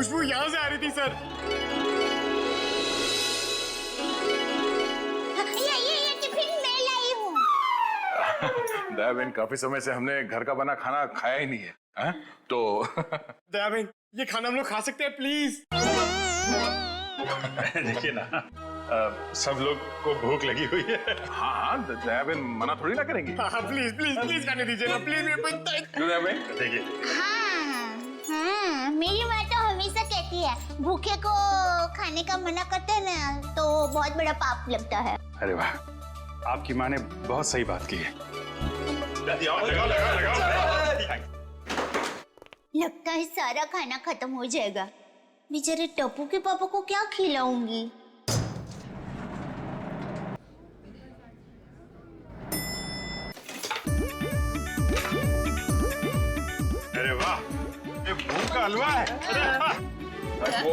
खुशबू यहाँ से आ रही थी सर। ये टिफिन मैं लाई हूँ। दया बहन, काफी समय से हमने घर का बना खाना खाया ही नहीं है, है? तो दया बहन, ये खाना हम लोग खा सकते हैं प्लीज? देखिए ना, सब लोग को भूख लगी हुई है। हाँ हाँ, दया बहन मना थोड़ी ना करेंगी। हाँ प्लीज प्लीज प्लीज खाने दीजिए ना प्लीज। दया बहन देखिए, हाँ, मेरी माँ तो हमेशा कहती है भूखे को खाने का मना करते हैं ना तो बहुत बड़ा पाप लगता है। अरे वाह, आपकी माँ ने बहुत सही बात की है। लगता है सारा खाना खत्म हो जाएगा। बेचारे टप्पू के पापा को क्या खिलाऊंगी? अरे वाह, ये भूख का हलवा है। वो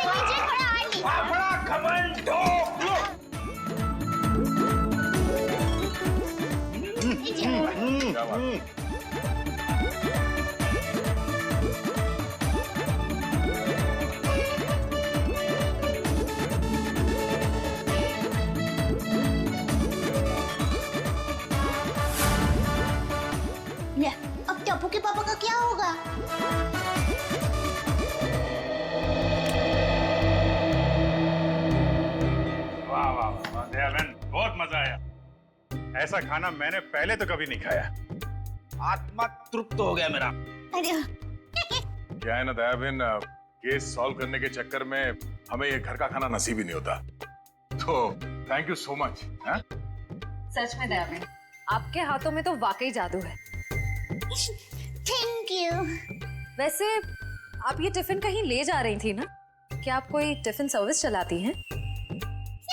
मुझे थोड़ा और ली। बड़ा घमंड हो। क्या बात? ले, अब टप्पू के पापा का क्या होगा? वाह वाह वाह, दया बहन, बहुत मजा आया। ऐसा खाना मैंने पहले तो कभी नहीं खाया। आत्मा तृप्त हो गया मेरा। अरे क्या है ना दया बहन, केस सॉल्व करने के चक्कर में हमें ये घर का खाना नसीब ही नहीं होता। तो थैंक यू सो मच। सच में दया बहन, आपके हाथों में तो वाकई जादू है। Thank you. वैसे आप ये टिफिन कहीं ले जा रही थी ना? क्या आप कोई टिफिन सर्विस चलाती हैं?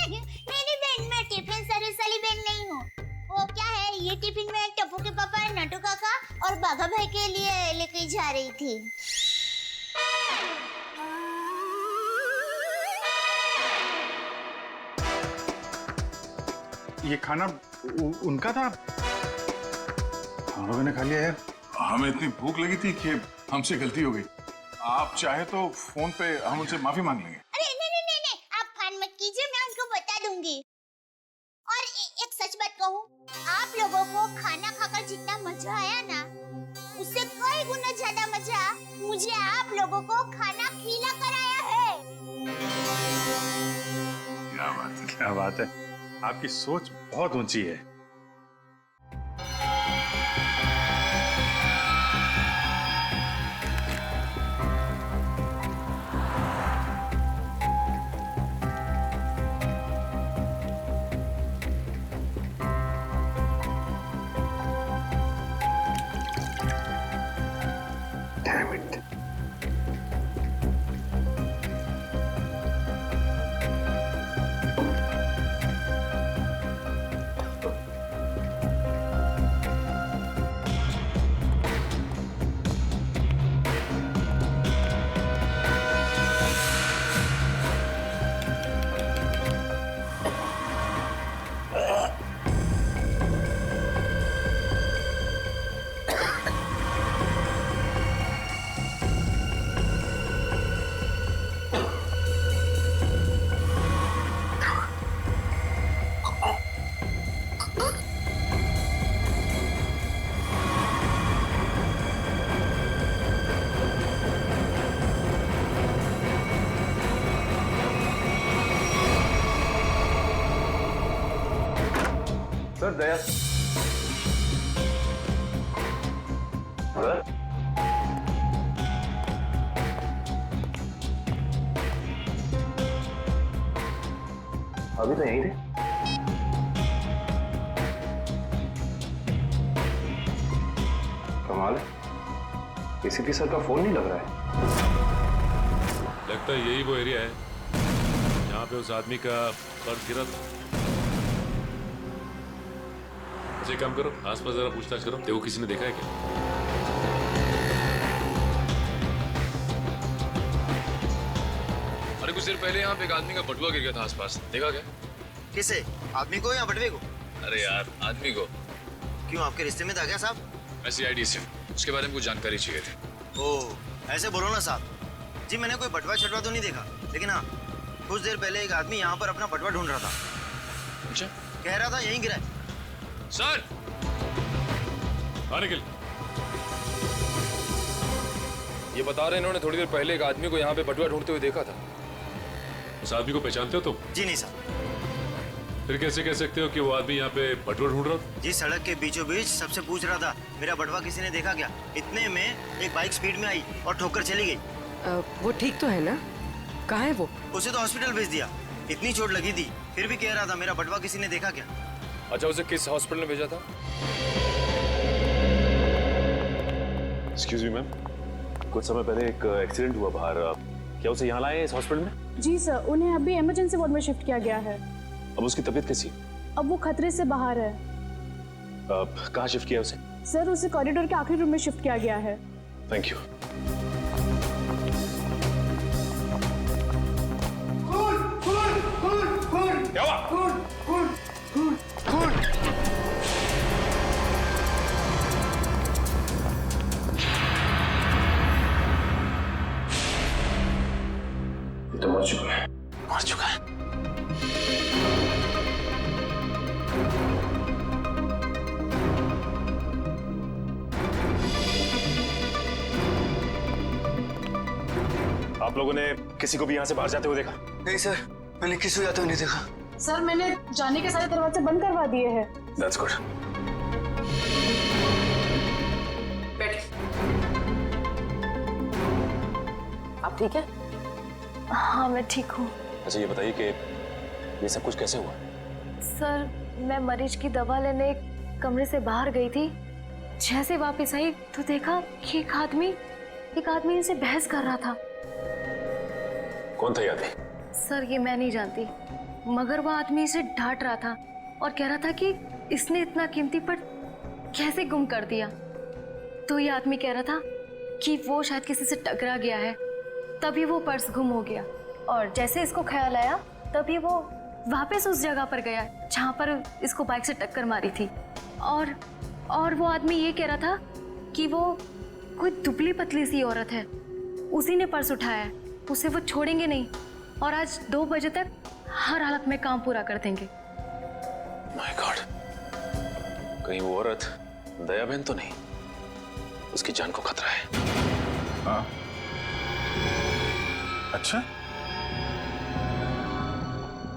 मेरी बहन, मैं टिफिन सर्विस वाली बहन नहीं हूँ। वो क्या है, ये टिफिन मैं टप्पू के पापा, नटू काका और बाघा भाई के लिए लेके जा रही थी। ये खाना उनका था, हम लोगों ने खा लिया यार। हमें इतनी भूख लगी थी कि हमसे गलती हो गई। आप चाहे तो फोन पे हम उनसे माफी मांग लेंगे। अरे नहीं, आप फान मत कीजिए, मैं उनको बता दूंगी। और एक सच बात कहूँ, आप लोगों को खाना खाकर जितना मजा आया ना, उससे कई गुना ज्यादा मजा मुझे आप लोगों को खाना खिला कर आया है। क्या बात है। क्या बात है, आपकी सोच बहुत ऊंची है। सर दया अभी तो यहीं थे। कमाल है, एसीपी सर का फोन नहीं लग रहा है। लगता है यही वो एरिया है जहाँ पे उस आदमी का पर्स गिरा था। अच्छा काम करो, आसपास जरा पूछताछ करो, देखो किसी ने देखा है क्या। अरे कुछ देर पहले यहाँ पे एक आदमी का बटुआ गिर गया था आसपास, देखा क्या? किसे? आदमी को या बटवे को? अरे यार आदमी को। क्यों, आपके रिश्ते में था क्या साहब? मैं CID से हूँ, उसके बारे में कुछ जानकारी चाहिए थी। ओह, ऐसे बोलो ना साहब, जी मैंने कोई बटवा छटवा तो नहीं देखा, लेकिन हाँ कुछ देर पहले एक आदमी यहाँ पर अपना बटवा ढूंढ रहा था। अच्छा कह रहा था यहीं गिरा है। सर निखिल, ये बता रहे इन्होंने थोड़ी देर पहले एक आदमी को यहाँ पे बटुआ ढूंढते हुए देखा था। उस आदमी को पहचानते हो तुम? जी नहीं सर। फिर कैसे कह सकते हो कि वो आदमी यहाँ पे बटुआ ढूंढ रहा था? जी सड़क के बीचों बीच सबसे पूछ रहा था मेरा बटवा किसी ने देखा क्या। इतने में एक बाइक स्पीड में आई और ठोकर चली गई। वो ठीक तो है ना? कहाँ है वो? उसे तो हॉस्पिटल भेज दिया, इतनी चोट लगी थी, फिर भी कह रहा था मेरा बटवा किसी ने देखा क्या। अच्छा, उसे किस हॉस्पिटल में भेजा था? एक्सक्यूज मी मैम, कुछ समय पहले एक एक्सीडेंट हुआ बाहर, क्या उसे यहाँ लाए इस हॉस्पिटल में? जी सर, उन्हें अभी इमरजेंसी वार्ड में शिफ्ट किया गया है। अब उसकी तबीयत कैसी? अब वो खतरे से बाहर है। कहाँ शिफ्ट किया उसे? सर, उसे कॉरिडोर के आखिरी रूम में शिफ्ट किया गया है। Thank you. क्या हुआ? तो मर चुका है। मर चुका है। आप लोगों ने किसी को भी यहाँ से बाहर जाते हुए देखा? नहीं सर, मैंने किसी को जाते हुए नहीं देखा। सर, मैंने जाने के सारे दरवाजे बंद करवा दिए हैं। That's good. आप ठीक है? हाँ, मैं ठीक हूँ। अच्छा ये बताइए कि ये सब कुछ कैसे हुआ? सर, मैं मरीज की दवा लेने एक कमरे से बाहर गई थी। जैसे वापस आई तो देखा कि एक आदमी इनसे बहस कर रहा था। कौन था ये आदमी? सर, ये मैं नहीं जानती, मगर वो आदमी इसे डांट रहा था और कह रहा था कि इसने इतना कीमती पर्स कैसे गुम कर दिया। तो ये आदमी कह रहा था कि वो शायद किसी से टकरा गया है, तभी वो पर्स गुम हो गया। और जैसे इसको ख्याल आया तभी वो वापस उस जगह पर गया जहाँ पर इसको बाइक से टक्कर मारी थी। और वो आदमी ये कह रहा था कि वो कोई दुबली पतली सी औरत है, उसी ने पर्स उठाया है, उसे वो छोड़ेंगे नहीं और आज 2 बजे तक हर हालत में काम पूरा कर देंगे। माय गॉड, कहीं वो औरत दया बहन तो नहीं? उसकी जान को खतरा है। हाँ अच्छा,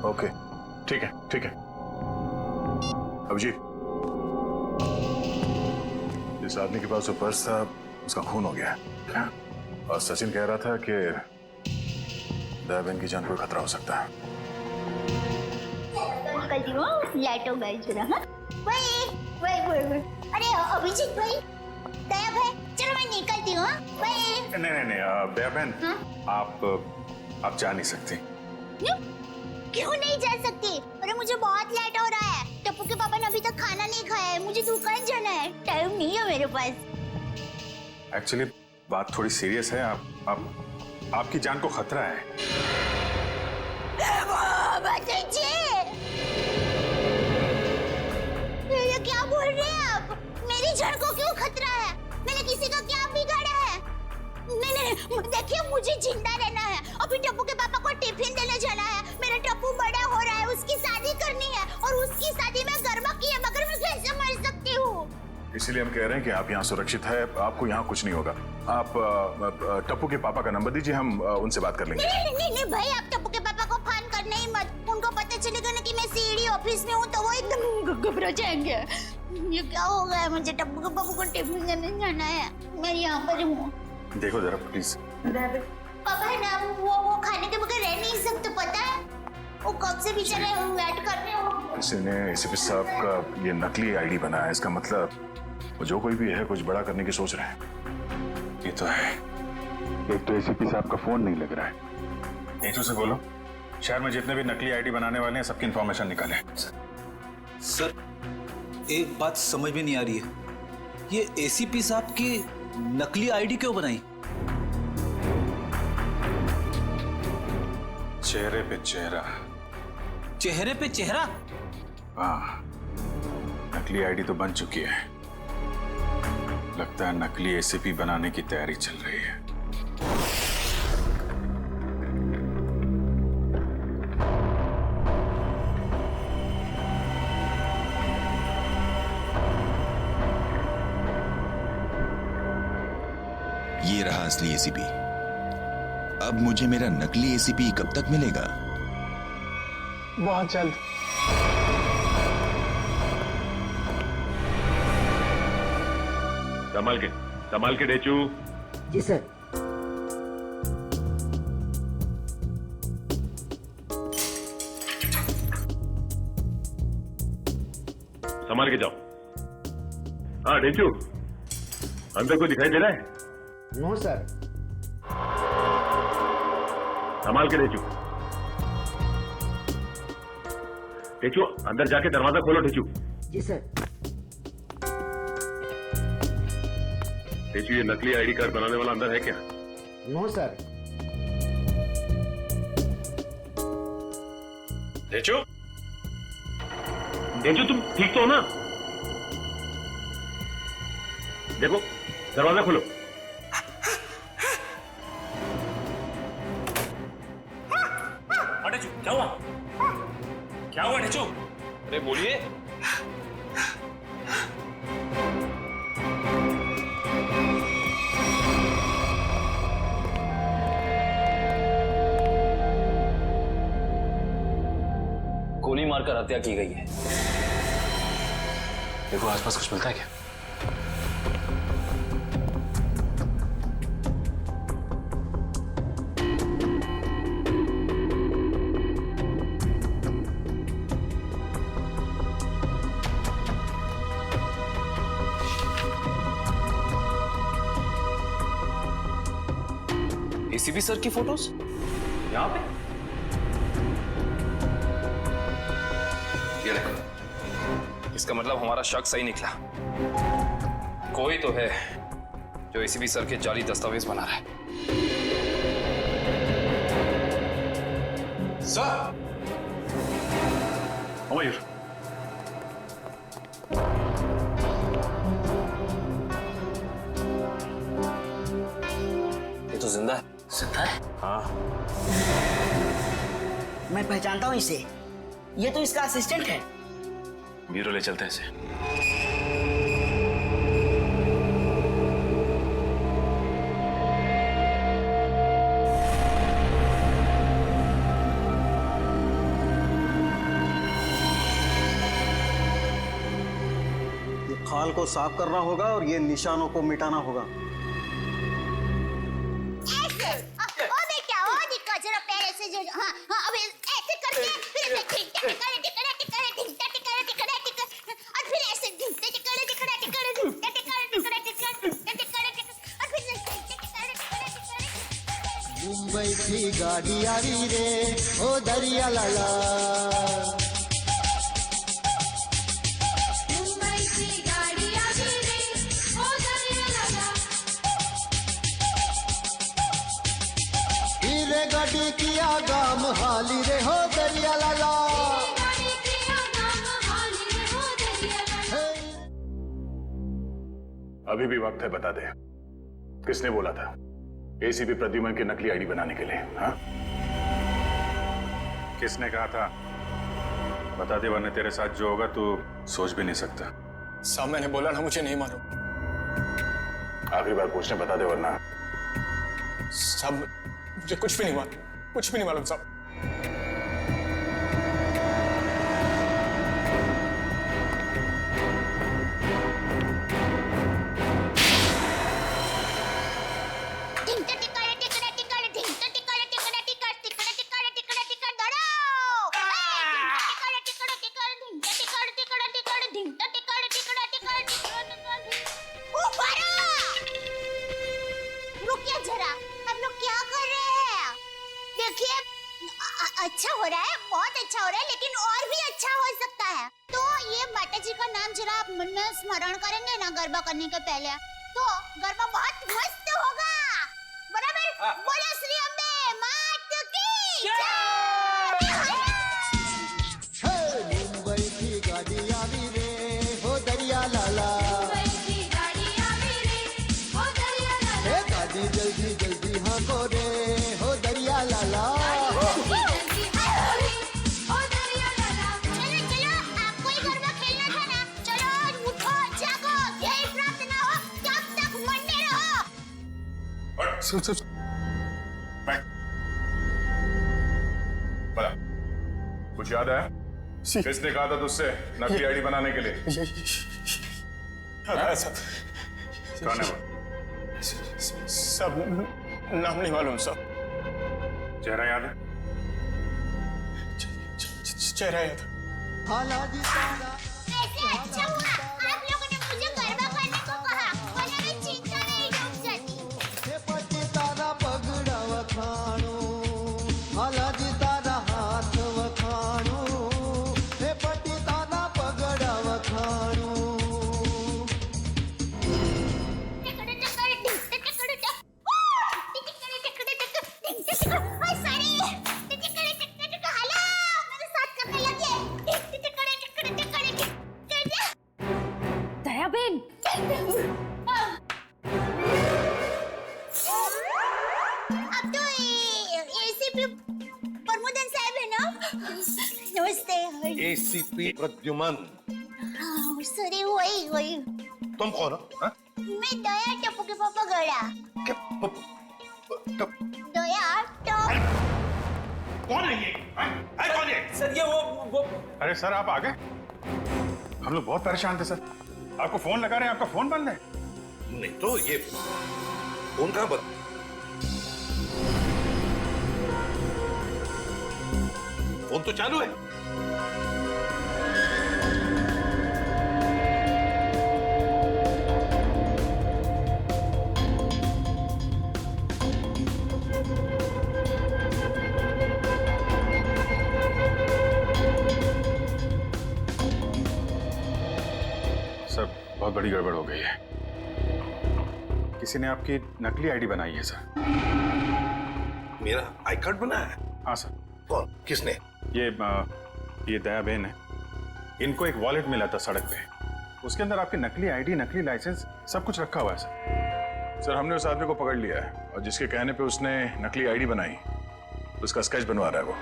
ओके, ठीक है ठीक है। अभिजीत, जिस आदमी के पास वो पर्स था उसका खून हो गया है, और सचिन कह रहा था कि दया बहन की जान को खतरा हो सकता है। लाइटो गई जरा। हाँ वही। अरे अभिजीत भाई, दया भाई, चलो मैं निकलती हूँ। नहीं दया बहन, आप जा नहीं सकती। क्यों नहीं जा सकती? अरे मुझे बहुत लेट हो रहा है। टप्पू के पापा ने अभी तक खाना नहीं खाया है, मुझे दुकान जाना है, टाइम नहीं है मेरे पास। एक्चुअली बात थोड़ी सीरियस है। आपकी जान को खतरा है। ये क्या बोल रहे हैं आप? मेरी जान को क्यों खतरा है? मैंने किसी का क्या बिगाड़ा है? नहीं, देखिए मुझे जिंदा रहना है। अभी टप्पू के पापा को टिफिन देने जाना है। मेरा टप्पू बड़ा हो रहा है, उसकी शादी करनी है, और उसकी शादी में गरमा की है, मगर मैं कैसे मर सकती हूँ? इसीलिए हम कह रहे हैं कि आप यहाँ सुरक्षित है, आपको यहाँ कुछ नहीं होगा। आप टप्पू के पापा का नंबर दीजिए, हम उनसे बात कर लेंगे। नहीं भाई, आप टप्पू के पापा को फोन करना ही मत। उनको पता चलेगा ना कि मैं सीडी ऑफिस में हूँ तो वो एकदम घबरा जाएंगे। ये क्या हो गया? मुझे टप्पू के पापा को टिफिन देने जाना है, मैं यहाँ पर हूँ। देखो जरा प्लीज। पापा है ना, वो खाने के बगैर रह नहीं सकते, पता है? वो कब से बेचारे वेट कर रहे हो। किसी ने एसीपी साहब का ये नकली आईडी बनाया है, इसका मतलब वो जो कोई भी है कुछ बड़ा करने की सोच रहे हैं। ये तो है। एक तो एसीपी साहब का फोन नहीं लग रहा है। नीतू से बोलो, शहर में जितने भी नकली आईडी बनाने वाले हैं सबकी इंफॉर्मेशन निकालें। सर, एक बात समझ में नहीं आ रही है, ये एसीपी साहब की नकली आईडी क्यों बनाई? चेहरे पे चेहरा। चेहरे पे चेहरा? हाँ, नकली आईडी तो बन चुकी है। लगता है नकली एसीपी बनाने की तैयारी चल रही है। ये रहा असली एसीपी। अब मुझे मेरा नकली एसीपी कब तक मिलेगा? बहुत जल्द। संभाल के डेचू। जी सर। संभाल के जाओ। हाँ डेचू, अंदर कोई दिखाई दे रहा है? No sir. संभाल के डेचू। डेचू अंदर जाके दरवाजा खोलो डेचू। जी सर। डेचू, ये नकली आईडी कार्ड बनाने वाला अंदर है क्या? No sir. डेचू, डेचू तुम ठीक तो हो ना? देखो दरवाजा खोलो। डेचू क्या हुआ? क्या हुआ डेचू? अरे बोलिए। गोली मारकर हत्या की गई है। देखो आसपास कुछ मिलता है क्या? एसीपी सर की फोटोज यहाँ पे? ये देखो, इसका मतलब हमारा शक सही निकला। कोई तो है जो एसीपी सर के जाली दस्तावेज बना रहा है। सर, मयूर, ये तो जिंदा है। जिंदा है? हाँ। मैं पहचानता हूँ इसे। ये तो इसका असिस्टेंट है। ब्यूरो ले चलते हैं इसे। ये खाल को साफ करना होगा और ये निशानों को मिटाना होगा। मुंबई की गाड़ी आ रही रे, ओ दरिया लाला। मुंबई की गाड़ी आ रही रे, ओ दरिया लाला। हीरे गाड़ी की आगाम हाली रे, हो दरिया लाला। अभी भी वक्त है, बता दे किसने बोला था एसीपी प्रद्युमन की नकली आईडी बनाने के लिए? हाँ, किसने कहा था? बता दे, वरना तेरे साथ जो होगा तू सोच भी नहीं सकता। साहब मैंने बोला ना, मुझे नहीं मालूम। आखिरी बार पूछने, बता दे वरना। साहब मुझे कुछ भी नहीं मालूम, कुछ भी नहीं मालूम साहब। अच्छा हो रहा है, बहुत अच्छा हो रहा है, लेकिन और भी अच्छा हो सकता है। तो ये माता जी का नाम जरा आप मन में स्मरण करेंगे ना गरबा करने के पहले, तो गरबा बहुत मस्त होगा। बराबर? बोलो श्री अम्बे मात की जय। मुंबई की गाड़ी आवी रे, हो दरिया लाला। गाड़ी जल्दी जल्दी हाँ को रे, हो दरिया लाला। बोला कुछ याद है? किसने कहा था तुझसे नकली आईडी बनाने के लिए? कौन है वो? सब नाम नहीं मालूम सब। चेहरा याद है? चेहरा याद। वैसे अच्छा हुआ आप लोगों ने मुझे गरबा करने को कहा, वरना मैं चिंता में ही डूब जाती। हे पटी तारा पगड़ा वखाणो, हालाजी तारा हाथ वखाणो, हे पटी तारा पगड़ा वखाणो। दयाबेन, अब तो एसीपी प्रमोदन साहब है ना? नमस्ते। एसीपी प्रद्युमन। सॉरी वही तुम कौन हो? हाँ? मैं दया टप्पू के पापा गड़ा। दया टप। कौन है ये? कौन है? सर ये वो अरे सर आप आ गए? हम लोग बहुत परेशान थे सर। आपको फोन लगा रहे हैं, आपका फोन बंद है। नहीं तो ये फोन कहाँ बंद? फोन तो चालू है। बहुत बड़ी गड़बड़ हो गई है। किसी ने आपकी नकली आईडी बनाई है सर। मेरा आई कार्ड बना है? हाँ सर। कौन? किसने? ये दया बहन है। इनको एक वॉलेट मिला था सड़क पे, उसके अंदर आपकी नकली आईडी, नकली लाइसेंस सब कुछ रखा हुआ है सर। सर हमने उस आदमी को पकड़ लिया है और जिसके कहने पे उसने नकली आईडी बनाई उसका स्केच बनवा रहा है वो।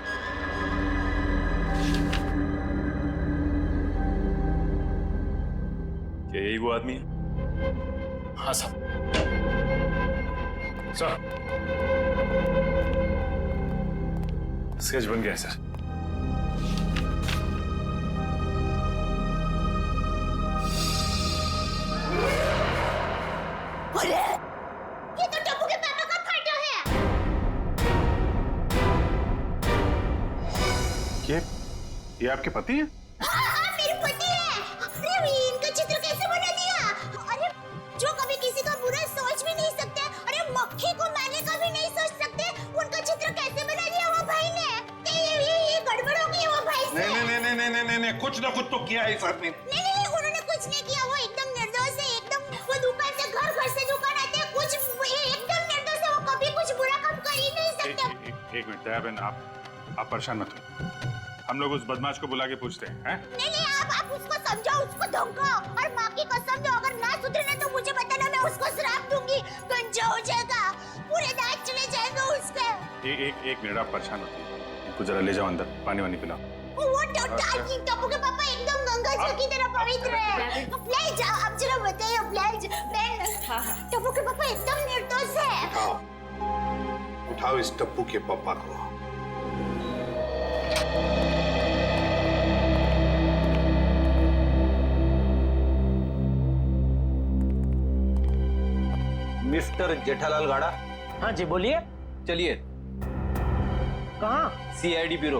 क्या यही वो आदमी है? हाँ साहब। सर स्केच बन गया है सर। अरे ये तो टप्पू के पापा का फोटो है। ये आपके पति हैं? हाँ, मेरे पति है। अरे इनका चित्र कैसे बना दिया? अरे जो कभी किसी का बुरा सोच भी नहीं सकते, अरे मक्खी को मारने का भी नहीं सोच सकते, उनका चित्र कैसे बना दिया वो भाई ने? ये गड़बड़ हो गई है वो भाई से। नहीं, कुछ ना कुछ तो किया है इस आदमी ने। नहीं, उन्होंने कुछ नहीं किया। वो एकदम निर्दोष है, एकदम। वो दुकान से घर से दुकान आते हैं, कुछ एकदम निर्दोष है। वो कभी कुछ बुरा काम कर ही नहीं सकते। एक मिनट दया बहन, आप परेशान मत हो। हम लोग उस बदमाश को बुला के पूछते हैं। नहीं, आप उसको समझाओ, उसको धमकाओ और माँ की कसम दो, अगर ना सुधरे तो मुझे बताना, मैं उसको श्राप दूंगी। गंजा हो जाएगा, पूरे दांत चले जाएंगे उसके। एक मिनट आप परेशान मत होइए। इनको जरा ले जाओ अंदर, पानी वानी पिलाओ। वो टप्पू के पापा एकदम गंगा जल की तरह पवित्र है। ले जाओ, आप जरा बताइए प्लीज। टप्पू के पापा एकदम निर्दोष है। उठाओ इस टप्पू के पापा को। मिस्टर जेठालाल गाड़ा। हाँ जी बोलिए। चलिए। कहाँ? CID bureau.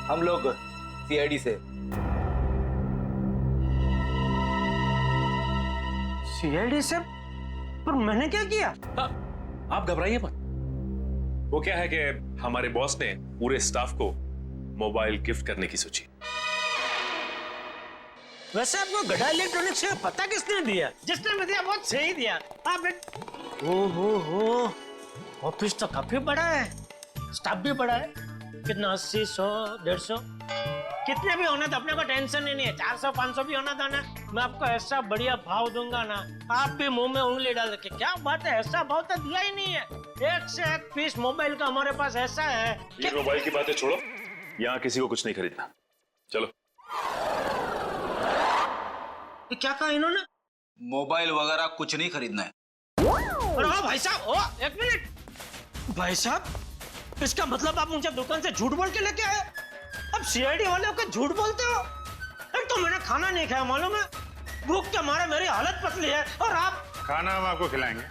हम लोग सीआईडी से। सीआईडी से? पर मैंने क्या किया? आप घबराइए मत। वो क्या है कि हमारे बॉस ने पूरे स्टाफ को मोबाइल गिफ्ट करने की सोची। वैसे आपको गढ़ा इलेक्ट्रॉनिक्स से पता किसने दिया? जिसने भी दिया बहुत सही दिया। आप हो ऑफिस तो काफी बड़ा है, स्टाफ भी बड़ा है। कितना 80, 100, 150 कितने भी होना तो अपने को टेंशन ही नहीं है। 400, 500 भी होना था ना, मैं आपको ऐसा बढ़िया भाव दूंगा ना, आप भी मुंह में उंगली डाल के। क्या बात है, ऐसा भाव तो दिया ही नहीं है। एक से एक पीस मोबाइल का हमारे पास ऐसा है। ये मोबाइल की बातें छोड़ो, यहाँ किसी को कुछ नहीं खरीदना। चलो। क्या कहा इन्होंने? मोबाइल वगैरह कुछ नहीं खरीदना है। अरे भाई साहब, ओ एक मिनट भाई साहब, इसका मतलब आप मुझे दुकान से झूठ बोल के लेके आए? अब सीआईडी वाले होकर झूठ बोलते हो? एक तो मैंने खाना नहीं खाया, मालूम है, भूख के मारे मेरी हालत पतली है, और आप? खाना हम आपको खिलाएंगे।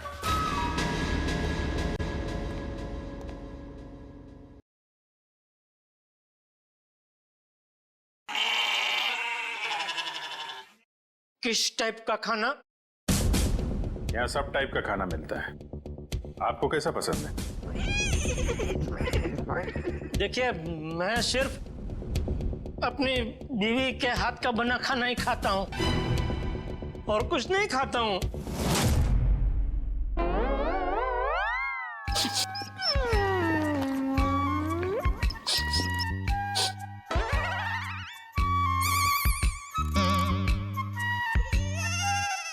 किस टाइप का खाना? यहाँ सब टाइप का खाना मिलता है, आपको कैसा पसंद है? देखिए, मैं सिर्फ अपनी बीवी के हाथ का बना खाना ही खाता हूँ और कुछ नहीं खाता हूँ।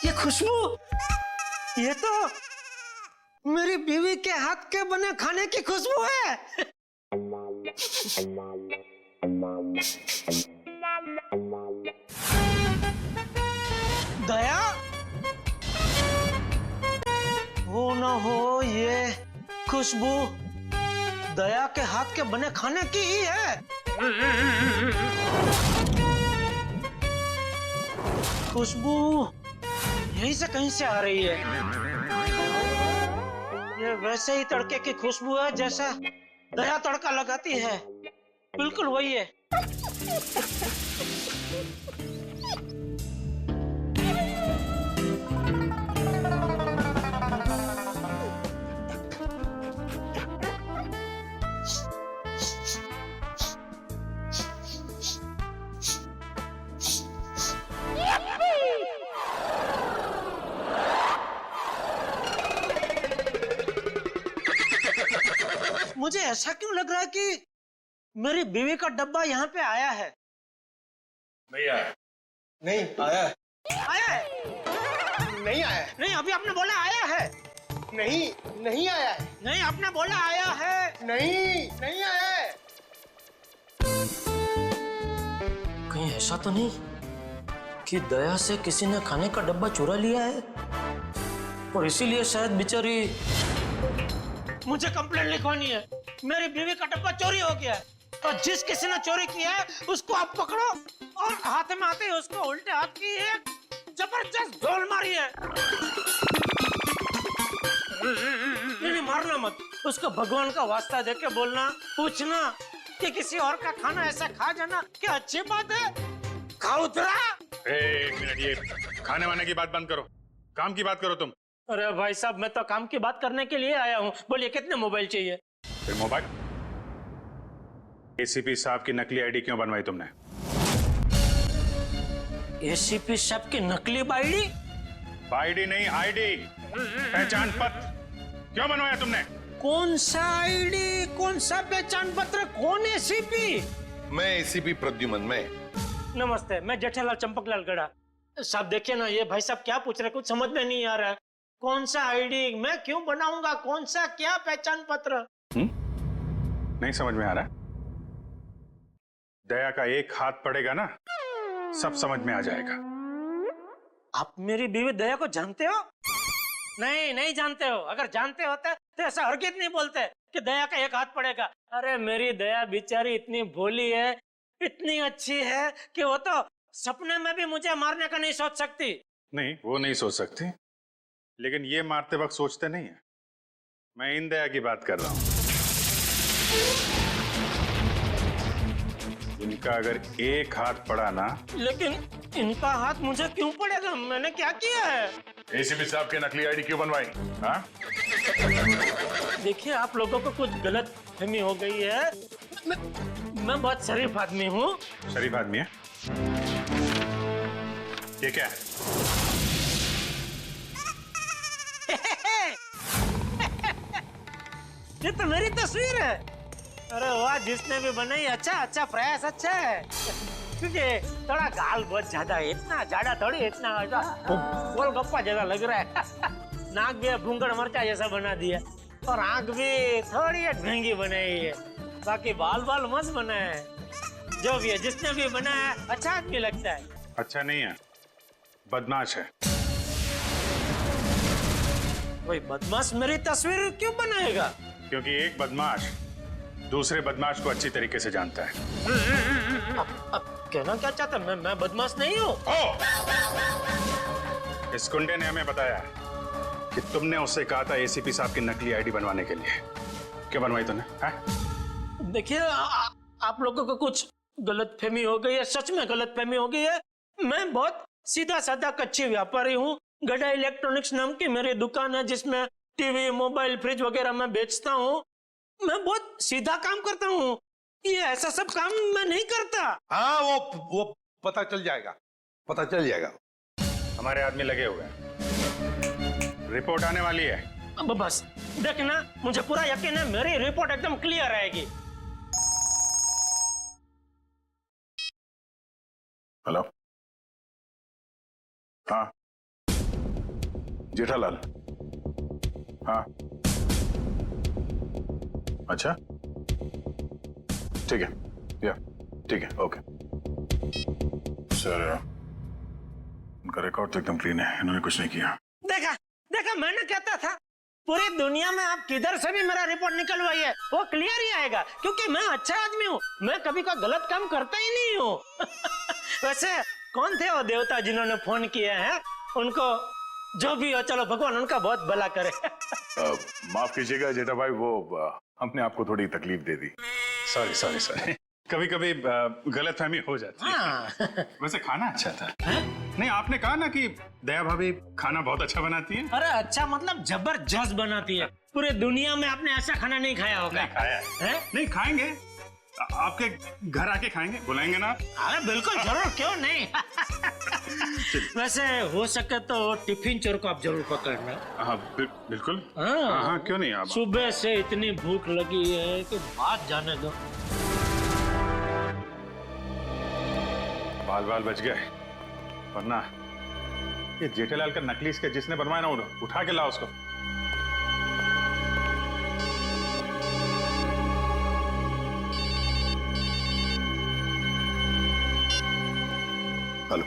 ये खुशबू, ये तो मेरी बीवी के हाथ के बने खाने की खुशबू है। दया, हो ना हो ये खुशबू दया के हाथ के बने खाने की ही है। खुशबू यहीं से कहीं से आ रही है। ये वैसे ही तड़के की खुशबू है जैसा दया तड़का लगाती है, बिल्कुल वही है। मुझे ऐसा क्यों लग रहा है कि मेरी बीवी का डब्बा यहाँ पे आया है? नहीं आया। नहीं आया है। आया है? नहीं आया है। नहीं, अभी आपने बोला आया है। नहीं, नहीं आया है। नहीं, आपने बोला आया है। नहीं, नहीं आया है। कहीं ऐसा तो नहीं कि दया से किसी ने खाने का डब्बा चुरा लिया है और इसीलिए शायद बेचारी मुझे कंप्लेंट लिखवानी है। मेरी बीवी का डब्बा चोरी हो गया है, तो जिस किसी ने चोरी किया है उसको आप पकड़ो और हाथ में आते ही उसको उल्टे हाथ की एक जबरदस्त झोल मारी है। नहीं, मारना मत, उसको भगवान का वास्ता देके बोलना, पूछना कि किसी और का खाना ऐसा खा जाना क्या अच्छी बात है? खाउतरा। एक मिनट, ये खाने वाने की बात बंद करो, काम की बात करो तुम। अरे भाई साहब, मैं तो काम की बात करने के लिए आया हूँ। बोलिए, कितने मोबाइल चाहिए? फिर मोबाइल? एसीपी साहब की नकली आईडी क्यों बनवाई तुमने? एसीपी साहब की नकली आईडी? आईडी नहीं, आईडी, पहचान पत्र क्यों बनवाया तुमने? कौन सा आईडी, कौन सा पहचान पत्र, कौन एसीपी? मैं एसीपी प्रद्युमन। मैं नमस्ते, मैं जेठालाल चंपकलाल गड़ा। साहब देखिए ना, ये भाई साहब क्या पूछ रहे, कुछ समझ में नहीं आ रहा है। कौन सा आईडी मैं क्यों बनाऊंगा, कौन सा क्या पहचान पत्र? नहीं समझ में आ रहा? दया का एक हाथ पड़ेगा ना, सब समझ में आ जाएगा। आप मेरी बीवी दया को जानते हो? नहीं, नहीं जानते हो। अगर जानते होते तो ऐसा हरगिज़ नहीं बोलते कि दया का एक हाथ पड़ेगा। अरे मेरी दया बेचारी इतनी भोली है, इतनी अच्छी है कि वो तो सपने में भी मुझे मारने का नहीं सोच सकती। नहीं, वो नहीं सोच सकती, लेकिन ये मारते वक्त सोचते नहीं है। मैं इन दया की बात कर रहा हूं। इनका अगर एक हाथ पड़ा ना। लेकिन इनका हाथ मुझे क्यों पड़ेगा? मैंने क्या किया है? एसीपी साहब की नकली आईडी क्यों बनवाई? हाँ? देखिए, आप लोगों को कुछ गलत फहमी हो गई है। मैं बहुत शरीफ आदमी हूँ। शरीफ आदमी है? ये क्या है? ये तो मेरी तस्वीर है। अरे वाह, जिसने भी बनाई अच्छा प्रयास अच्छा है। क्योंकि थोड़ा गाल बहुत ज्यादा है, इतना ज्यादा थोड़ी, इतना गोलगप्पा जैसा लग रहा है। नाक भी भूंगड़ मरचा जैसा बना दिया और आंख भी थोड़ी एक महंगी बनाई है। बाकी बाल मस्त बना है। जो भी है, जिसने भी बनाया अच्छा आदमी लगता है। अच्छा नहीं है, बदमाश है। कोई बदमाश मेरी तस्वीर क्यों बनाएगा? क्योंकि एक बदमाश दूसरे बदमाश को अच्छी तरीके से जानता है। अब कहना क्या चाहता? मैं बदमाश नहीं हूँ। इस गुंडे ने हमें बताया कि तुमने उससे कहा था एसीपी साहब की नकली आईडी बनवाने के लिए। क्यों बनवाई तूने? देखिए आप लोगों को कुछ गलतफहमी हो गई है, सच में गलतफहमी हो गई है। मैं बहुत सीधा साधा कच्ची व्यापारी हूँ। गड़ा इलेक्ट्रॉनिक्स नाम की मेरी दुकान है जिसमें टीवी, मोबाइल, फ्रिज वगैरह मैं बेचता हूँ। मैं बहुत सीधा काम करता हूँ, ये ऐसा सब काम मैं नहीं करता। हाँ वो पता चल जाएगा, पता चल जाएगा। हमारे आदमी लगे हुए हैं, रिपोर्ट आने वाली है। अब बस देखना, मुझे पूरा यकीन है मेरी रिपोर्ट एकदम क्लियर आएगी। हेलो, हाँ जेठालाल, हाँ अच्छा ठीक है, या ठीक है, ओके सर। उनका रिकॉर्ड तो एकदम क्लीन है, इन्होंने कुछ नहीं किया। देखा देखा, मैंने कहता था पूरी दुनिया में आप किधर से भी मेरा रिपोर्ट निकलवाइए वो क्लियर ही आएगा, क्योंकि मैं अच्छा आदमी हूँ, मैं कभी कोई गलत काम करता ही नहीं हूँ। वैसे कौन थे वो देवता जिन्होंने फोन किया है? उनको जो भी हो, चलो भगवान उनका बहुत भला करे। माफ कीजिएगा जेठा भाई, वो हमने आपको थोड़ी तकलीफ दे दी। सॉरी सॉरी सॉरी, कभी कभी गलतफहमी हो जाती है। हाँ। वैसे खाना अच्छा था। है? नहीं, आपने कहा ना कि दया भाभी खाना बहुत अच्छा बनाती है। अरे अच्छा मतलब जबरदस्त बनाती है, पूरी दुनिया में आपने ऐसा खाना नहीं खाया होगा। नहीं खाया है? नहीं खाएंगे, आपके घर आके खाएंगे, बुलाएंगे ना? अरे बिल्कुल जरूर, क्यों नहीं। वैसे हो सके तो टिफिन चोर को आप जरूर पकड़ना। हाँ बिल्कुल। हाँ हाँ क्यों नहीं। आप सुबह से इतनी भूख लगी है कि बात जाने दो। बाल बाल बच गए, वरना ये जेठालाल का नकली इसके जिसने बनवाया ना, उठा के लाओ उसको। हेलो,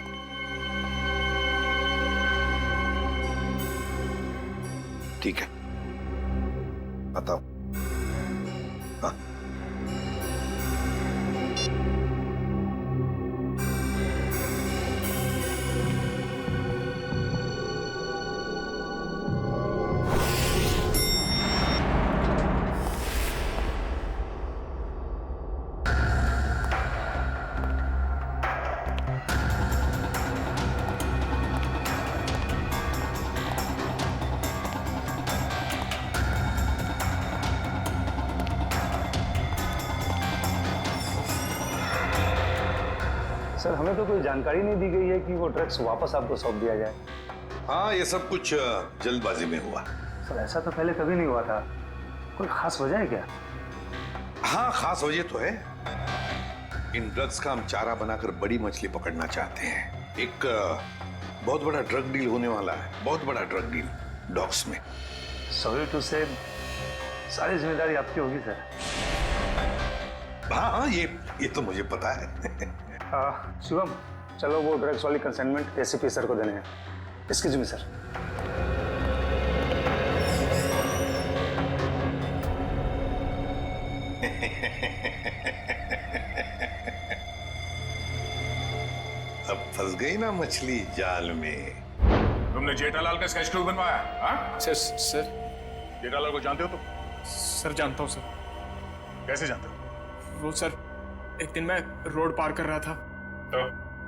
ठीक है, बताओ। हाँ सर, हमें तो कोई जानकारी नहीं दी गई है कि वो ड्रग्स वापस आपको सौंप दिया जाए। हाँ, ये सब कुछ जल्दबाजी में हुआ। सर ऐसा तो पहले कभी नहीं हुआ था, कोई खास वजह है क्या? हाँ खास वजह तो है। इन ड्रग्स का हम चारा बनाकर बड़ी मछली पकड़ना चाहते हैं। एक बहुत बड़ा ड्रग डील होने वाला है, बहुत बड़ा ड्रग डील डॉग्स में। सॉरी टू से, सारी जिम्मेदारी आपकी होगी सर। हाँ हाँ, ये तो मुझे पता है। शिवम, चलो वो ड्रग्स वाली कंसाइनमेंट एसीपी सर को देने हैं। Excuse me sir. अब फंस गई ना मछली जाल में। तुमने जेठालाल का स्केच टू बनवाया? हाँ सर जेठालाल को जानते हो तुम? सर जानता हूँ सर। कैसे जानते हो? वो सर, एक दिन मैं रोड पार कर रहा था तो?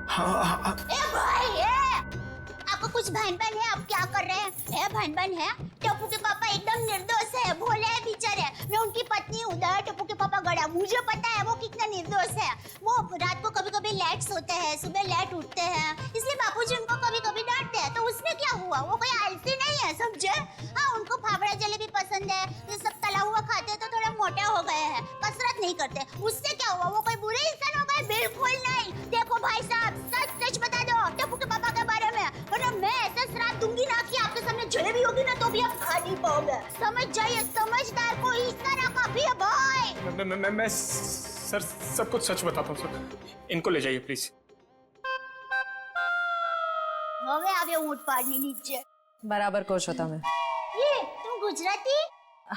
हाँ। ए भाई, आपको कुछ भान-भान है? आप क्या कर रहे हैं? भान-भान है? टप्पू के पापा एकदम निर्दोष है, भोले है बेचारे। मैं उनकी पत्नी हूँ, टप्पू के पापा गड़ा। मुझे पता है वो कितना निर्दोष है। वो रात को कभी-कभी लेट सोते हैं, सुबह लेट उठते हैं, इसलिए बापूजी उनको कभी-कभी डांटते हैं। तो उसमें क्या हुआ? वो कोई आलसी नहीं है, समझे? हाँ, उनको फाफड़ा जलेबी पसंद है, ये सब तला हुआ खाते हैं तो थोड़ा मोटे हो गए हैं, कसरत नहीं करते। उससे क्या हुआ? वो कोई बुरे इंसान हो गए? बिल्कुल नहीं। देखो भाई साहब, सच सच बता दो टप्पू के पापा के बारे में, वरना मैं ऐसा श्राप दूंगी ना कि आपके सामने जलेबी होगी ना तो भी आप खा नहीं पाओगे। समझ जाइए, समझदार को इस तरह काफी है भाई। मैं सर सब कुछ सच बताता हूँ सर। इनको ले जाइए प्लीज। હવે આવ્યો ઊંટ પાડની નીચે। बराबर कोच होता मैं। ये ગુજરાતી?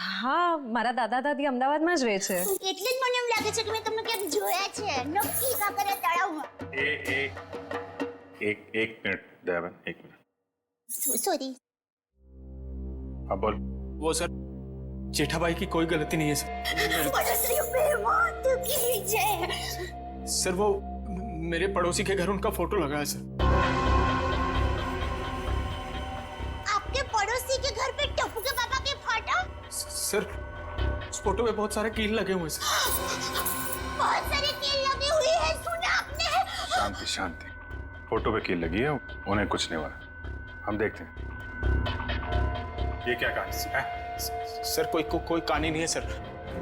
હા, મારા દાદા દાદી અમદાવાદમાં જ રહે છે. એટલે જ મને એમ લાગે છે કે મેં તમને ક્યાંક જોયા છે. નક્કી કાંકરિયા તળાવમાં. एक मिनट दयाबेन, एक मिनट. सॉरी. हाँ बोल. वो सर जेठाबाई की कोई गलती नहीं है सर. सर वो मेरे पड़ोसी के घर उनका फोटो लगा है सर. आपके पड़ोसी के घर पे टप्पू के पापा के फोटो? सर उस फोटो में बहुत सारे कील लगे हुए हैं सर. बहुत सारे कील लगी हुई है, सुना आपने? शांति शांति. फोटो पे कील लगी है, उन्हें कुछ नहीं हुआ. हम देखते हैं. ये क्या कहानी है? सर कोई कहानी नहीं है सर.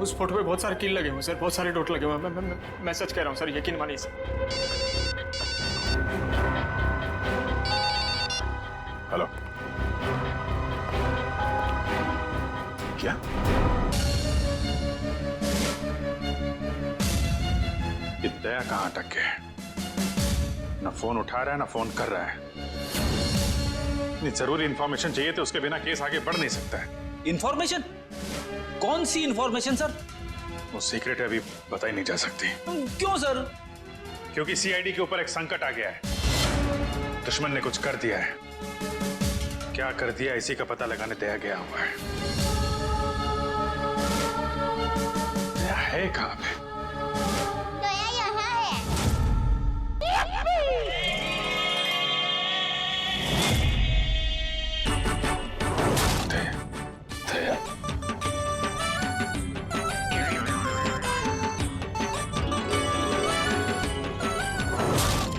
उस फोटो पे बहुत सारे कील लगे हुए हैं सर, बहुत सारे डॉट लगे हुए हैं. मैं सच कह रहा हूँ सर, यकीन मानिए सर. हेलो. क्या? ये दया कहाँ अटक गया है? ना फोन उठा रहा है ना फोन कर रहा है. इतनी जरूरी इंफॉर्मेशन चाहिए तो उसके बिना केस आगे बढ़ नहीं सकता है. इंफॉर्मेशन? कौन सी इंफॉर्मेशन सर? वो सीक्रेट अभी बताई नहीं जा सकती. क्यों सर? क्योंकि सीआईडी के ऊपर एक संकट आ गया है. दुश्मन ने कुछ कर दिया है. क्या कर दिया इसी का पता लगाने दया गया हुआ है. दया है कहाँ पे? दया यहाँ है. दया. दया.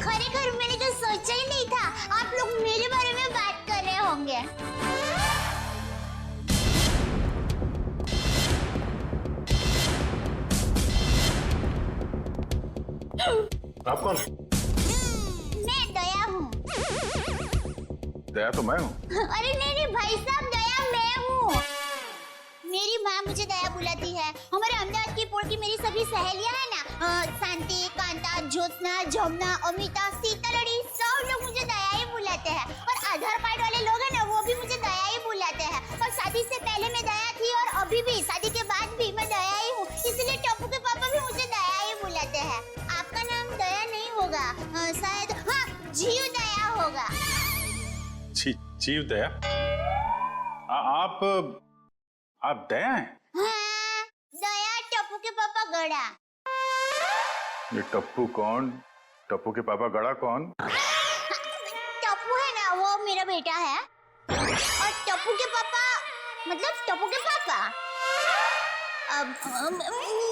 खरेखर मैंने तो सोचा ही नहीं था आप लोग मेरे बारे में बात कर रहे होंगे. आप कौन? मैं दया हूँ. दया तो मैं हूँ. अरे नहीं भाई साहब, दया मैं हूँ. मेरी माँ मुझे दया बुलाती है. हमारे अहमदाबाद की पोड़ की मेरी सभी सहेलियाँ हैं ना, शांति, कांता, ज्योत्सना, जमुना, अमिता, सीतालड़ी, सब लोग मुझे दया ही बुलाते हैं. और आधार कार्ड वाले लोग हैं ना, वो भी मुझे दया ही बुलाते हैं. और शादी से पहले मैं दया थी और अभी भी, शादी के बाद भी मैं दया ही हूँ. इसलिए टप्पू के पापा भी मुझे दया ही बुलाते हैं. आपका नाम दया नहीं होगा, शायद हाँ जीव दया होगा. जीव दया. आप दया हैं? हाँ, दया टप्पू के पापा गड़ा. ये टप्पू कौन? टप्पू के पापा गड़ा कौन? टप्पू है ना, वो मेरा बेटा है. और टप्पू के पापा मतलब टप्पू के पापा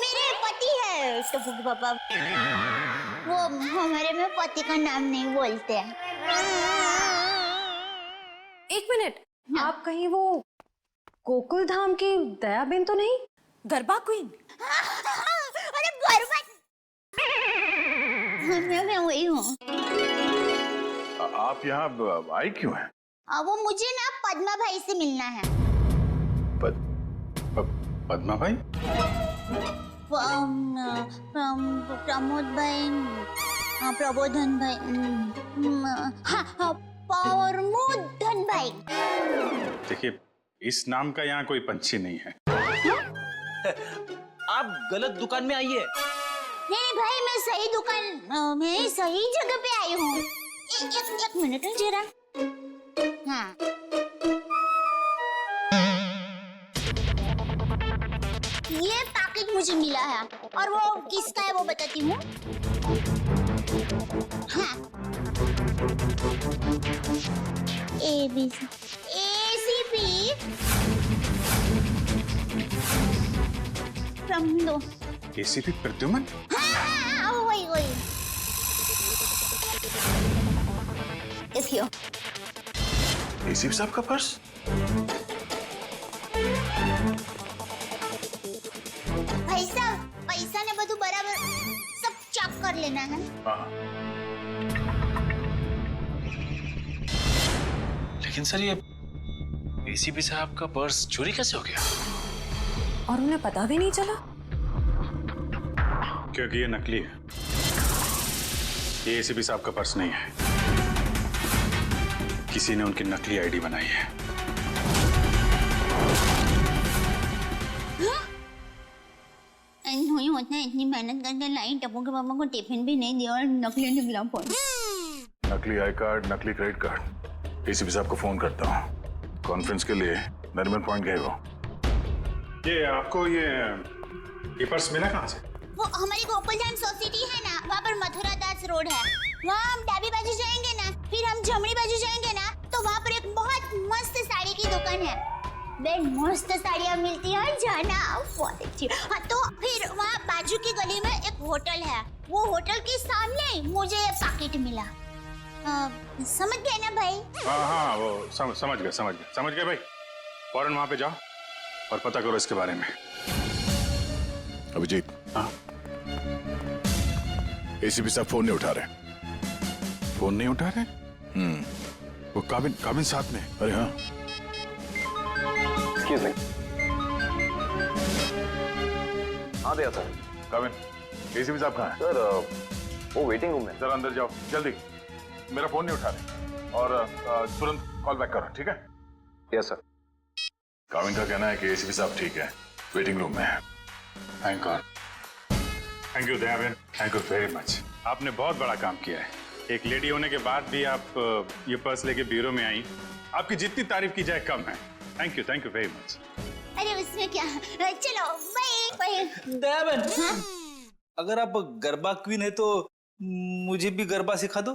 मेरे पति है. टप्पू के पापा वो हमारे में पति का नाम नहीं बोलते हैं. एक मिनट, आप कहीं वो गोकुल धाम की दयाबेन तो नहीं? गरबा क्वीन? अरे गरबा मैं वही हूँ. आप यहाँ आई क्यों हैं? वो मुझे ना पद्मा भाई से मिलना है. पद्मा भाई? प्रमोद भाई, प्रबोधन भाई, हाँ प्रमोदन भाई. देखिए, इस नाम का यहाँ कोई पंछी नहीं है. आप गलत दुकान में आई है. नहीं भाई, मैं सही दुकान, मैं सही जगह पे आई हूँ. एक मिनट जरा. हाँ, ये पैकेट मुझे मिला है और वो किसका है वो बताती हूँ. हाँ, ACP प्रमोद. ACP प्रद्युमन? हाँ, वही. देखियो. ACP साहब का पर्स? भाई साहब, पैसा ने બધું बराबर सब चेक कर लेना है. लेकिन सर ये एसीपी साहब का पर्स चोरी कैसे हो गया? और उन्हें पता भी नहीं चला? क्योंकि ये नकली है. ये एसीपी साहब का पर्स नहीं है. किसी ने उनकी नकली आईडी बनाई है. नहीं होता है, इतनी मेहनत करके लाई, टप्पू के पापा को टिफिन भी नहीं दिया और नकली निकला फोन। नकली आई कार्ड, नकली क्रेडिट कार्ड। एसीपी साहब को फोन करता हूँ। कॉन्फ्रेंस के लिए नरीमन पॉइंट गए वो। ये आपको ये पर्स मिला कहाँ से? वो हमारी गोकुलधाम सोसाइटी है ना, वहाँ पर मथुरा दास रोड है। वहाँ हम डाबी बाजू जाएंगे ना, फिर हम जमनी बाजू जाएंगे ना, तो वहाँ पर एक बहुत मस्त साड़ी की दुकान है। बे मस्त साड़ियाँ मिलती है, जाना बहुत अच्छी। हाँ, तो फिर वहाँ बाजू की गली में एक होटल है। वो होटल के सामने मुझे पैकेट मिला। समझ गए ना भाई? हाँ वो समझ गए भाई। फौरन वहाँ पे जाओ और पता करो इसके बारे में। अभिजीत। हाँ? एसीपी साहब फोन नहीं उठा रहे। फोन नहीं उठा रहे? वो काबिन साथ में। अरे हाँ। Excuse me. हाँ दिया सर। काबिन। एसीपी साहब कहाँ हैं? सर वो वेटिंग रूम में। जरा अंदर जाओ जल्दी। मेरा फोन नहीं उठा रहे और तुरंत कॉल बैक करो, ठीक है? Yes sir. काबिन का कहना है कि एसीपी साहब ठीक है, वेटिंग रूम में है। Thank God. थैंक यू दया बहन, थैंक यू वेरी मच। आपने बहुत बड़ा काम किया है। एक लेडी होने के बाद भी आप ये पर्स लेके ब्यूरो में आई। आपकी जितनी तारीफ की जाए कम है। Thank you very much. अरे उसमें क्या, चलो बाय। दया बहन, अगर आप गरबा क्वीन है तो मुझे भी गरबा सिखा दो।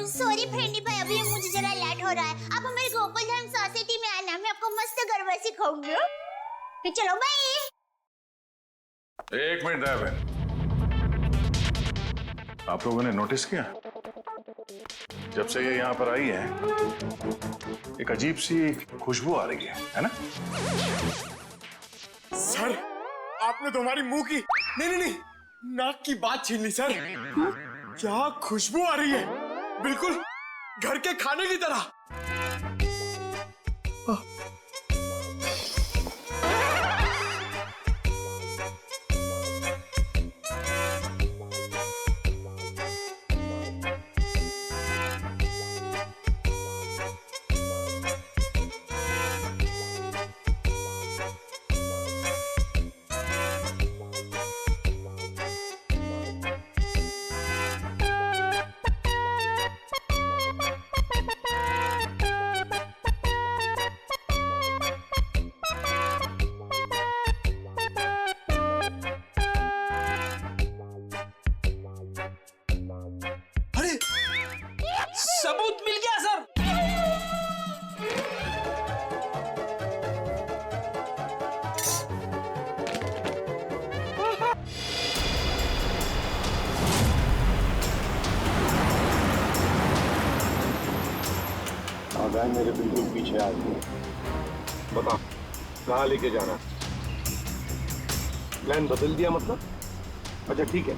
सॉरी फ्रेंडी भाई, अभी मुझे जरा लेट हो रहा है। आप हमारे गोकुलधाम सोसाइटी में आना, मैं आपको मस्त गरबा सिखाऊंगी। तो चलो बाय। एक मिनट दया बहन, आप लोगों ने नोटिस किया जब से ये यहाँ पर आई है एक अजीब सी खुशबू आ रही है ना? सर आपने तो हमारी मुंह की नहीं नाक की बात छीन ली सर। क्या खुशबू आ रही है, बिल्कुल घर के खाने की तरह। सबूत मिल गया सर। गाय मेरे बिल्कुल पीछे आ गई। बता कहाँ लेके जाना? प्लान बदल दिया मतलब? अच्छा ठीक है,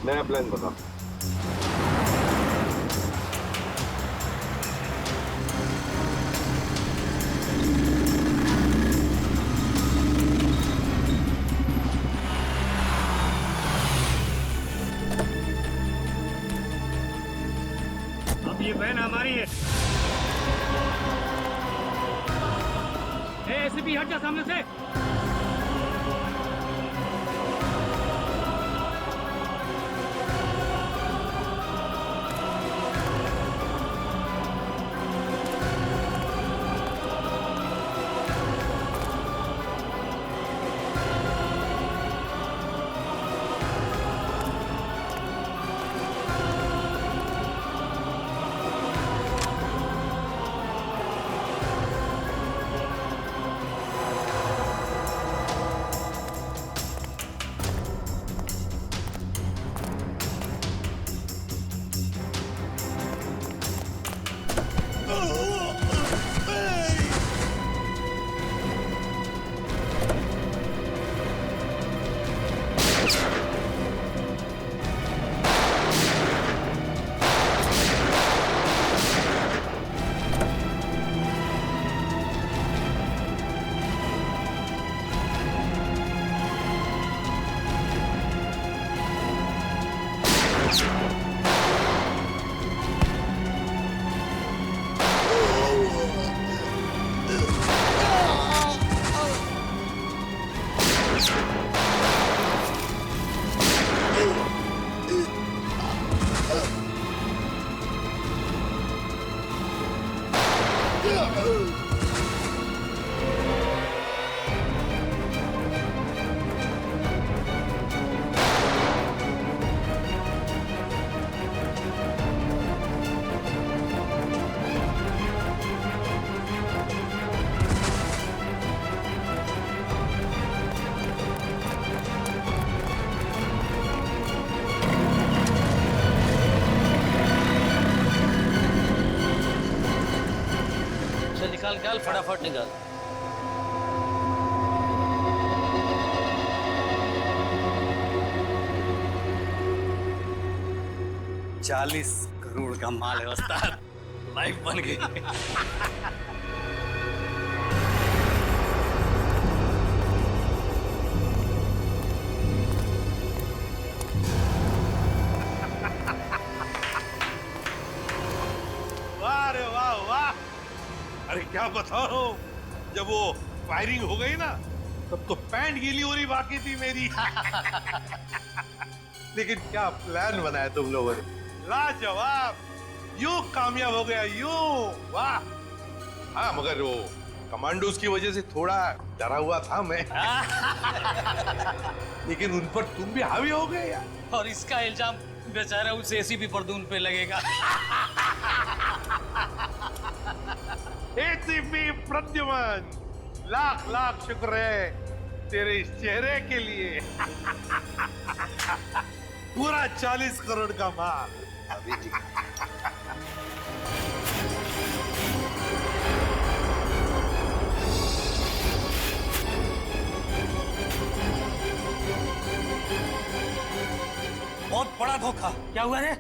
नया प्लान बता। अब ये बहन हमारी है। एसीपी हट जा सामने से। निकाल निकाल फटाफट निकाल। चालीस करोड़ का माल है उस्ताद, लाइफ बन गई। वाह रे वाह वाह, अरे क्या बताओ, जब वो फायरिंग हो गई ना तब तो पैंट गीली हो रही बाकी थी मेरी। लेकिन क्या प्लान बनाया तुम लोगों ने, लाजवाब, यूं कामयाब हो गया यूं, वाह। हाँ मगर वो कमांडोज की वजह से थोड़ा डरा हुआ था मैं। लेकिन उन पर तुम भी हावी हो गए यार। और इसका इल्जाम बेचारा उस एसीपी परदून पे लगेगा। एसीपी प्रद्युमन, लाख लाख शुक्र है तेरे इस चेहरे के लिए। पूरा 40 करोड़ का माल। अभी जी बहुत बड़ा धोखा। क्या हुआ रे?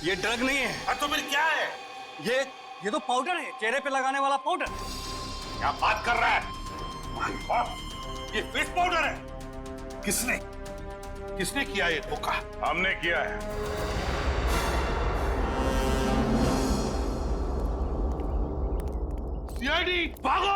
ये ड्रग नहीं है। तो फिर क्या है? ये तो पाउडर है, चेहरे पे लगाने वाला पाउडर। क्या बात कर रहा है? ये फिश पाउडर है। किसने किया ये धोखा? हमने किया है। सीआईडी भागो!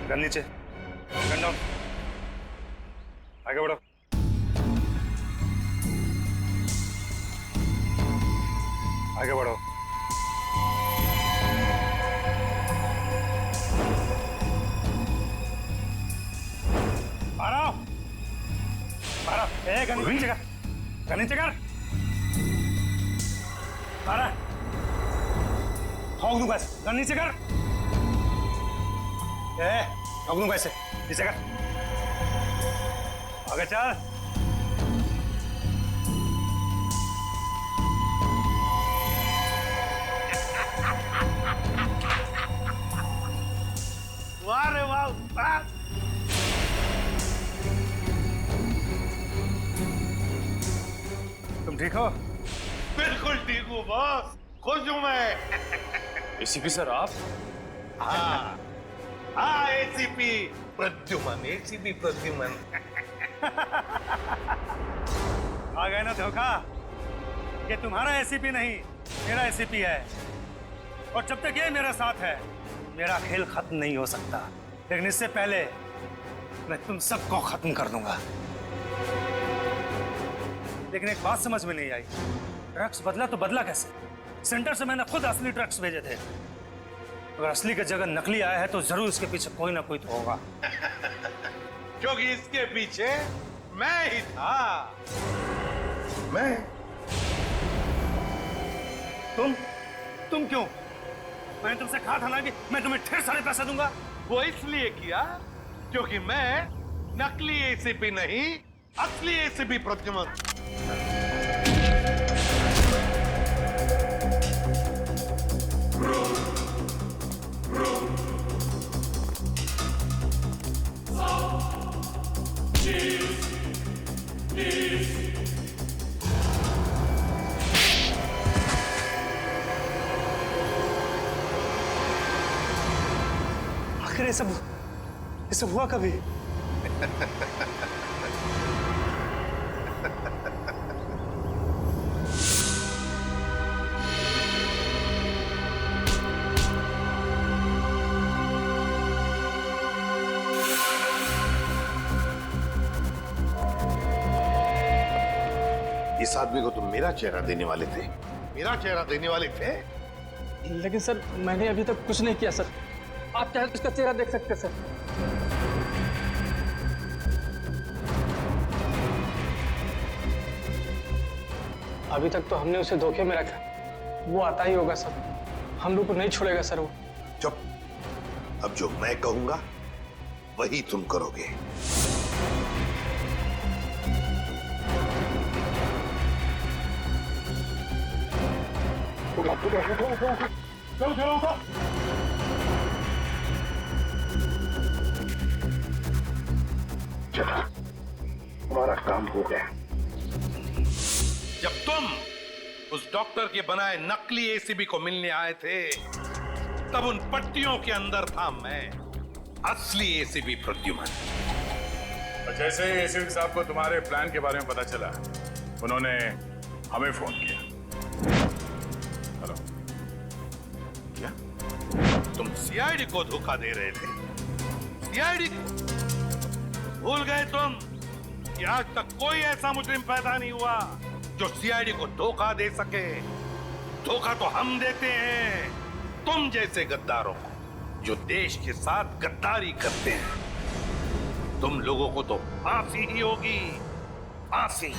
गन नीचे, गन डाउन, आगे बढ़ो। आगे बढ़ो। मारो, मारो, गन नीचे कर, गन नीचे कर, मारा, ठोक दूंगा ऐसे, गन नीचे कर, ठोक दूंगा ऐसे, नीचे कर, आगे चल। वाह रे वाह, वाह। तुम ठीक हो? बिल्कुल बिल्कुल ठीक हूँ बॉस, खुश हूँ मैं। एसीपी सर आप? हाँ हाँ, एसीपी प्रद्युमन, एसीपी प्रद्युमन। आ गए ना धोखा। ये तुम्हारा एसीपी नहीं, मेरा एसीपी है, और जब तक ये मेरे साथ है मेरा खेल खत्म नहीं हो सकता। लेकिन इससे पहले मैं तुम सबको खत्म कर दूंगा। लेकिन एक बात समझ में नहीं आई, ड्रग्स बदला तो बदला कैसे? सेंटर से मैंने खुद असली ड्रग्स भेजे थे। अगर असली की जगह नकली आया है तो जरूर इसके पीछे कोई ना कोई तो होगा। क्योंकि इसके पीछे मैं ही था। मैं? तुम क्यों? मैंने तुमसे कहा था ना कि मैं तुम्हें ढेर सारे पैसे दूंगा। वो इसलिए किया क्योंकि मैं नकली एसीपी नहीं, असली एसीपी प्रद्युमन। आखिर ये सब हुआ कभी? इस आदमी को तुम मेरा चेहरा देने वाले थे, मेरा चेहरा देने वाले थे। लेकिन सर मैंने अभी तक कुछ नहीं किया सर। आप चाहे तो इसका चेहरा देख सकते हैं सर। अभी तक तो हमने उसे धोखे में रखा, वो आता ही होगा सर। हम लोग को नहीं छोड़ेगा सर वो। चुप। अब जो मैं कहूंगा वही तुम करोगे। चला, हमारा काम हो गया। जब तुम उस डॉक्टर के बनाए नकली एसीबी को मिलने आए थे, तब उन पट्टियों के अंदर था मैं, असली एसीबी प्रद्युमन। जैसे ही एसीपी साहब को तुम्हारे प्लान के बारे में पता चला, उन्होंने हमें फोन किया। हेलो, क्या तुम सीआईडी को धोखा दे रहे थे? सीआईडी को भूल गए तुम कि आज तक कोई ऐसा मुजरिम पैदा नहीं हुआ जो सीआईडी को धोखा दे सके। धोखा तो हम देते हैं तुम जैसे गद्दारों को, जो देश के साथ गद्दारी करते हैं। तुम लोगों को तो फांसी ही होगी, फांसी।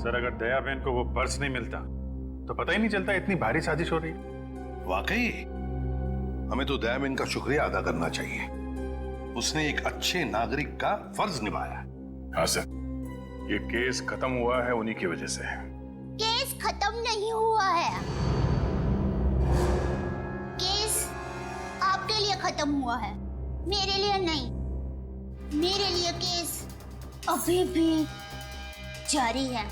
सर अगर दया बहन को वो पर्स नहीं मिलता तो पता ही नहीं चलता इतनी भारी साजिश हो रही है। वाकई हमें तो दया बहन का शुक्रिया अदा करना चाहिए। उसने एक अच्छे नागरिक का फर्ज निभाया। हाँ सर, ये केस खत्म हुआ है उन्हीं की वजह से। केस खत्म नहीं हुआ है, केस आपके लिए खत्म हुआ है, मेरे लिए नहीं। मेरे लिए केस अभी भी जारी है।